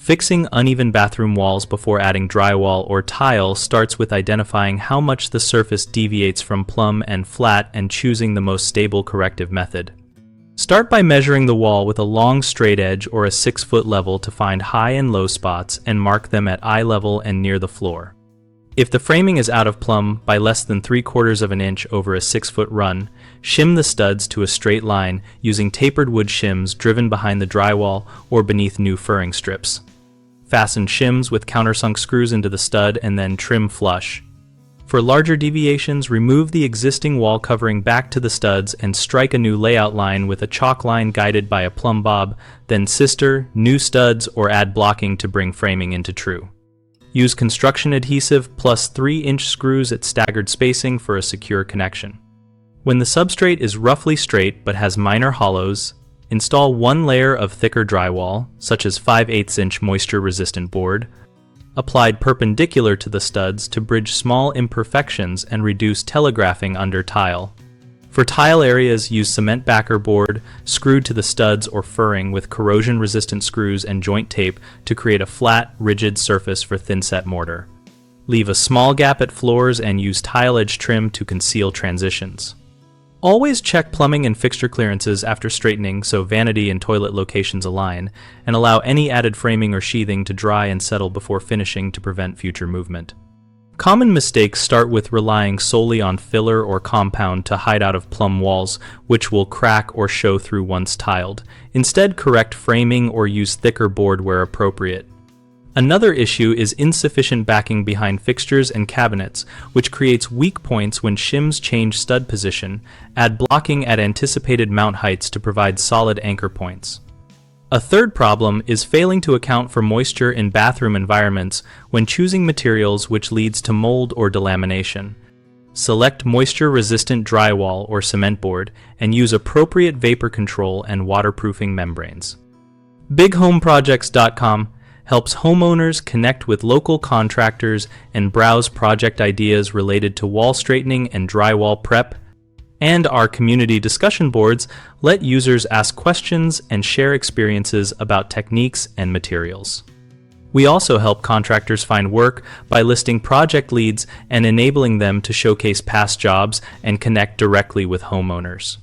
Fixing uneven bathroom walls before adding drywall or tile starts with identifying how much the surface deviates from plumb and flat and choosing the most stable corrective method. Start by measuring the wall with a long straight edge or a 6-foot level to find high and low spots and mark them at eye level and near the floor. If the framing is out of plumb by less than 3/4 of an inch over a 6-foot run, shim the studs to a straight line using tapered wood shims driven behind the drywall or beneath new furring strips. Fasten shims with countersunk screws into the stud and then trim flush. For larger deviations, remove the existing wall covering back to the studs and strike a new layout line with a chalk line guided by a plumb bob, then sister, new studs, or add blocking to bring framing into true. Use construction adhesive plus 3-inch screws at staggered spacing for a secure connection. When the substrate is roughly straight but has minor hollows, install one layer of thicker drywall, such as 5/8-inch moisture-resistant board, applied perpendicular to the studs to bridge small imperfections and reduce telegraphing under tile. For tile areas, use cement backer board screwed to the studs or furring with corrosion-resistant screws and joint tape to create a flat, rigid surface for thin-set mortar. Leave a small gap at floors and use tile edge trim to conceal transitions. Always check plumbing and fixture clearances after straightening so vanity and toilet locations align, and allow any added framing or sheathing to dry and settle before finishing to prevent future movement. Common mistakes start with relying solely on filler or compound to hide out of plumb walls, which will crack or show through once tiled. Instead, correct framing or use thicker board where appropriate. Another issue is insufficient backing behind fixtures and cabinets, which creates weak points when shims change stud position. Add blocking at anticipated mount heights to provide solid anchor points. A third problem is failing to account for moisture in bathroom environments when choosing materials, which leads to mold or delamination. Select moisture-resistant drywall or cement board and use appropriate vapor control and waterproofing membranes. BigHomeProjects.com helps homeowners connect with local contractors and browse project ideas related to wall straightening and drywall prep. And our community discussion boards let users ask questions and share experiences about techniques and materials. We also help contractors find work by listing project leads and enabling them to showcase past jobs and connect directly with homeowners.